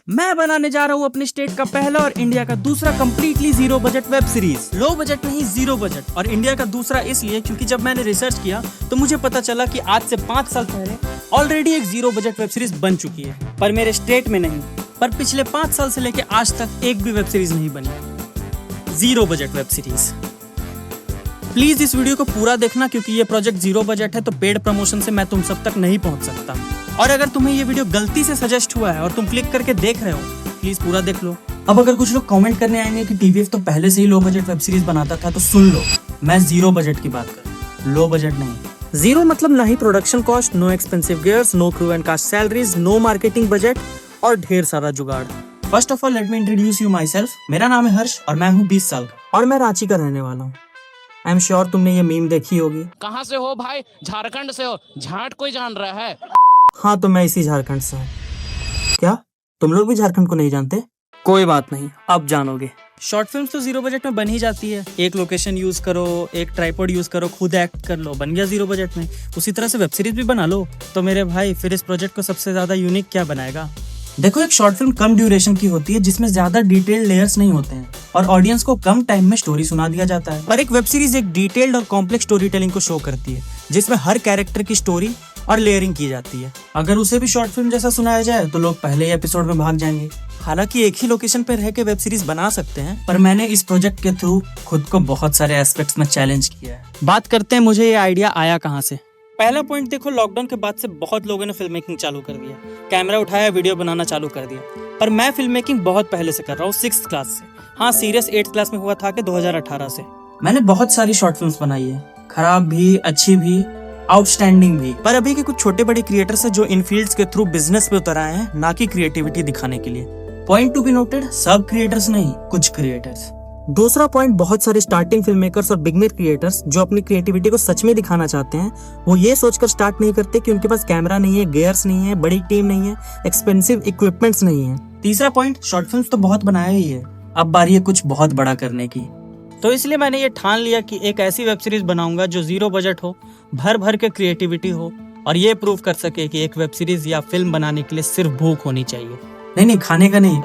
मैं बनाने जा रहा हूँ अपने स्टेट का पहला और इंडिया का दूसरा completely zero budget web series. Low budget नहीं, जीरो बजट। और इंडिया का दूसरा इसलिए क्योंकि जब मैंने रिसर्च किया तो मुझे पता चला कि आज से 5 साल पहले ऑलरेडी एक जीरो बजट वेब सीरीज बन चुकी है, पर मेरे स्टेट में नहीं। पर पिछले 5 साल से लेके आज तक एक भी वेब सीरीज नहीं बनी zero budget web series. Please इस वीडियो को पूरा देखना क्योंकि ये प्रोजेक्ट जीरो बजट है, तो पेड प्रमोशन से मैं तुम सब तक नहीं पहुंच सकता। और अगर तुम्हें ये वीडियो गलती से सजेस्ट हुआ है और तुम क्लिक करके देख रहे हो, प्लीज पूरा देख लो। अब अगर कुछ लोग कमेंट करने आएंगे कि टीवीएफ तो पहले से ही लो बजट वेब सीरीज बनाता था, तो सुन लो, मैं जीरो बजट की बात कर रहा हूं, लो बजट नहीं। जीरो मतलब ना ही production cost, no expensive gears, no crew and cast salaries, no marketing budget और ढेर सारा जुगाड़। First of all let me introduce you myself. मेरा नाम है हर्ष और मैं हूँ 20 साल का और मैं रांची का रहने वाला हूँ। आई एम श्योर तुमने ये मीम देखी होगी। कहाँ से हो भाई? झारखंड से हो? झाट कोई जान रहा है? हाँ, तो मैं इसी झारखंड से हूँ। क्या तुम लोग भी झारखंड को नहीं जानते? कोई बात नहीं, अब जानोगे। शॉर्ट फिल्म्स तो जीरो बजट में बन ही जाती है। एक लोकेशन यूज करो, एक ट्राइपॉड यूज करो, खुद एक्ट कर लो, बन गया जीरो बजट में। उसी तरह से वेब सीरीज भी बना लो। तो मेरे भाई फिर इस प्रोजेक्ट को सबसे ज्यादा यूनिक क्या बनाएगा? देखो, एक शॉर्ट फिल्म कम ड्यूरेशन की होती है जिसमें ज्यादा डिटेल्ड लेयर्स नहीं होते हैं और ऑडियंस को कम टाइम में स्टोरी सुना दिया जाता है। पर एक वेब सीरीज एक डिटेल्ड और कॉम्प्लेक्स स्टोरी टेलिंग को शो करती है जिसमें हर कैरेक्टर की स्टोरी और लेयरिंग की जाती है। अगर उसे भी शॉर्ट फिल्म जैसा सुनाया जाए तो लोग पहले ही एपिसोड में भाग जाएंगे। हालांकि एक ही लोकेशन पे रह के वेब सीरीज बना सकते हैं, पर मैंने इस प्रोजेक्ट के थ्रू खुद को बहुत सारे एस्पेक्ट्स में चैलेंज किया है। बात करते हैं मुझे ये आइडिया आया कहाँ से। पहला पॉइंट देखो, लॉकडाउन के बाद से बहुत लोगों ने फिल्म मेकिंग चालू कर दिया, कैमरा उठाया, वीडियो बनाना चालू कर दिया। पर मैं फिल्म मेकिंग बहुत पहले से कर रहा हूँ, 6th क्लास से। हाँ, सीरियस 8th क्लास में हुआ था कि 2018 से। मैंने बहुत सारी शॉर्ट फिल्म्स बनाई है, खराब भी, अच्छी भी, आउटस्टैंडिंग भी। पर अभी के कुछ छोटे बड़े क्रिएटर्स हैं जो इन फील्ड्स के थ्रू बिजनेस पे उतर आए हैं, ना कि क्रिएटिविटी दिखाने के लिए। पॉइंट टू बी नोटेड, सब क्रिएटर्स नहीं, कुछ क्रिएटर्स। दूसरा पॉइंट, बहुत सारे स्टार्टिंग फिल्म मेकर्स और बिगनर क्रिएटर्स जो अपनी क्रिएटिविटी को सच में दिखाना चाहते हैं, वो ये सोचकर स्टार्ट नहीं करते कि उनके पास कैमरा नहीं है, गियर्स नहीं है, बड़ी टीम नहीं है, एक्सपेंसिव इक्विपमेंट्स नहीं है। तीसरा पॉइंट, शॉर्ट फिल्म्स तो बहुत बनाया ही है, अब बारी है कुछ बहुत बड़ा करने की। तो इसलिए मैंने ये ठान लिया कि एक ऐसी वेब सीरीज बनाऊंगा जो जीरो बजट हो, भर भर के क्रिएटिविटी हो और ये प्रूव कर सके कि एक वेब सीरीज या फिल्म बनाने के लिए सिर्फ भूख होनी चाहिए। नहीं, खाने का नहीं,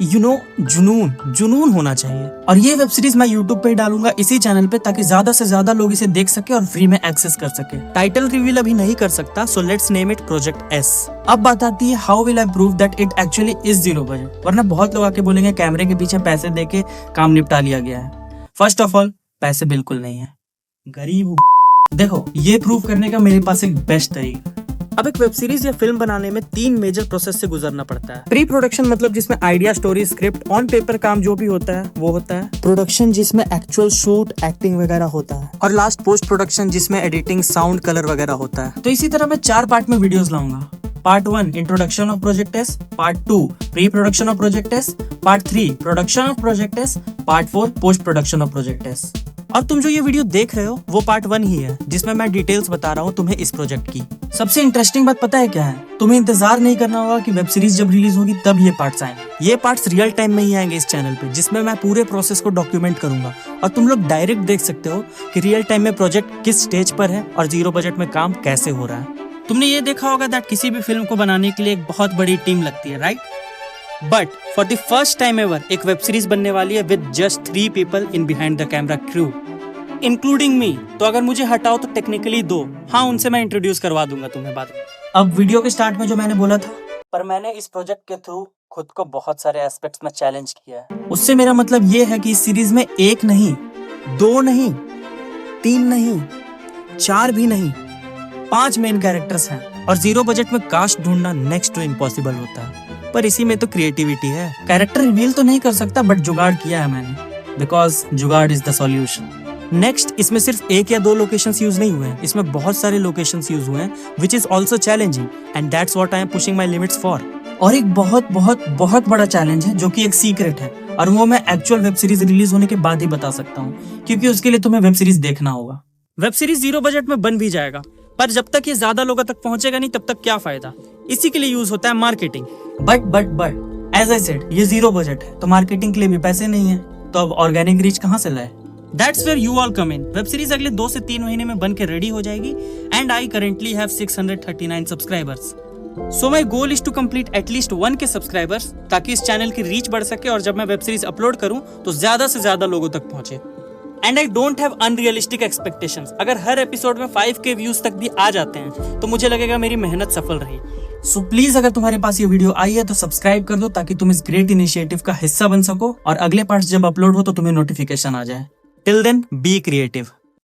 जुनून होना चाहिए। और ये वेब सीरीज मैं यूट्यूब पे ही डालूंगा, इसी चैनल पे, ताकि ज्यादा से ज्यादा लोग इसे देख सके और फ्री में एक्सेस कर सके। टाइटल रिवील अभी नहीं कर सकता, so let's name it project S. अब बात आती है, how will I prove that it actually is zero budget? वरना बहुत लोग आके बोलेंगे कैमरे के पीछे पैसे देके काम निपटा लिया गया है। फर्स्ट ऑफ ऑल, पैसे बिल्कुल नहीं है, गरीब हूँ। देखो, ये प्रूव करने का मेरे पास एक बेस्ट तरीका। अब एक वेब सीरीज या फिल्म बनाने में 3 मेजर प्रोसेस से गुजरना पड़ता है। प्री प्रोडक्शन मतलब जिसमें idea, story, script, on paper काम जो भी होता है वो होता है। प्रोडक्शन जिसमें एक्चुअल शूट, एक्टिंग वगैरह होता है। और लास्ट पोस्ट प्रोडक्शन जिसमें एडिटिंग, साउंड, कलर वगैरह होता है। तो इसी तरह मैं 4 पार्ट में वीडियोस लाऊंगा। Part 1 introduction of project S, part 2 pre production of project S, part 3 production of project S, part 4 post production of project S. और तुम जो ये वीडियो देख रहे हो वो पार्ट 1 ही है, जिसमें मैं डिटेल्स बता रहा हूँ तुम्हें इस प्रोजेक्ट की। सबसे इंटरेस्टिंग बात पता है क्या है? तुम्हें इंतजार नहीं करना होगा कि वेब सीरीज जब रिलीज होगी तब ये पार्ट्स आएंगे। ये पार्ट्स रियल टाइम में ही आएंगे इस चैनल पे, जिसमें मैं पूरे प्रोसेस को डॉक्यूमेंट करूंगा और तुम लोग डायरेक्ट देख सकते हो कि रियल टाइम में प्रोजेक्ट किस स्टेज पर है और जीरो बजट में काम कैसे हो रहा है। तुमने ये देखा होगा दैट किसी भी फिल्म को बनाने के लिए एक बहुत बड़ी टीम लगती है, right? But for the first time ever एक वेब सीरीज बनने वाली है with just 3 people in behind the camera crew, including me. तो अगर मुझे हटाओ तो टेक्निकली 2, हाँ, उनसे मैं इंट्रोड्यूस करवा दूंगा तुम्हें बाद में। अब वीडियो के स्टार्ट में जो मैंने बोला था, पर मैंने इस प्रोजेक्ट के थ्रू खुद को बहुत सारे एस्पेक्ट्स में चैलेंज किया है। उससे मेरा मतलब ये है कि इस सीरीज में 1 नहीं, 2 नहीं, 3 नहीं, 4 भी नहीं, 5 मेन कैरेक्टर्स हैं और जीरो बजट में कास्ट ढूंढना नेक्स्ट टू इम्पॉसिबल होता है। पर इसी में तो क्रिएटिविटी है। कैरेक्टर रिवील तो नहीं कर सकता, बट जुगाड़ किया है मैंने, बिकॉज जुगाड़ इज द सॉल्यूशन। नेक्स्ट, इसमें सिर्फ 1 या 2 लोकेशंस यूज नहीं हुए हैं, इसमें बहुत सारे लोकेशंस यूज हुए हैं, which is also challenging and that's what I am pushing my limits for. और एक बहुत बहुत बहुत बड़ा चैलेंज है जो कि एक सीक्रेट है, और वो मैं एक्चुअल वेब सीरीज रिलीज होने के बाद ही बता सकता हूँ, क्योंकि उसके लिए तुम्हें वेब सीरीज देखना होगा। वेब सीरीज जीरो बजट में बन भी जाएगा, पर जब तक ये ज्यादा लोगों तक पहुंचेगा नहीं तब तक क्या फायदा। इसी के लिए यूज होता है marketing. But as I said, ये जीरो बजट है तो मार्केटिंग के लिए भी पैसे नहीं है, तो अब ऑर्गेनिक रीच कहाँ से लाए? That's where you all come in. Web series अगले 2 से 3 महीने में बन के रेडी हो जाएगी and I currently have 639 subscribers. So my goal is to complete at least 1K subscribers, ताकि इस चैनल की रीच बढ़ सके और जब मैं वेब सीरीज अपलोड करूं तो ज्यादा से ज्यादा लोगों तक पहुंचे। And I don't have unrealistic expectations. अगर हर एपिसोड में 5K व्यूज तक भी आ जाते हैं तो मुझे लगेगा मेरी मेहनत सफल रही। सो प्लीज अगर तुम्हारे पास ये वीडियो आई है तो सब्सक्राइब कर दो, ताकि तुम इस ग्रेट इनिशिएटिव का हिस्सा बन सको और अगले पार्ट्स जब अपलोड हो तो तुम्हें नोटिफिकेशन आ जाए। Till then be creative.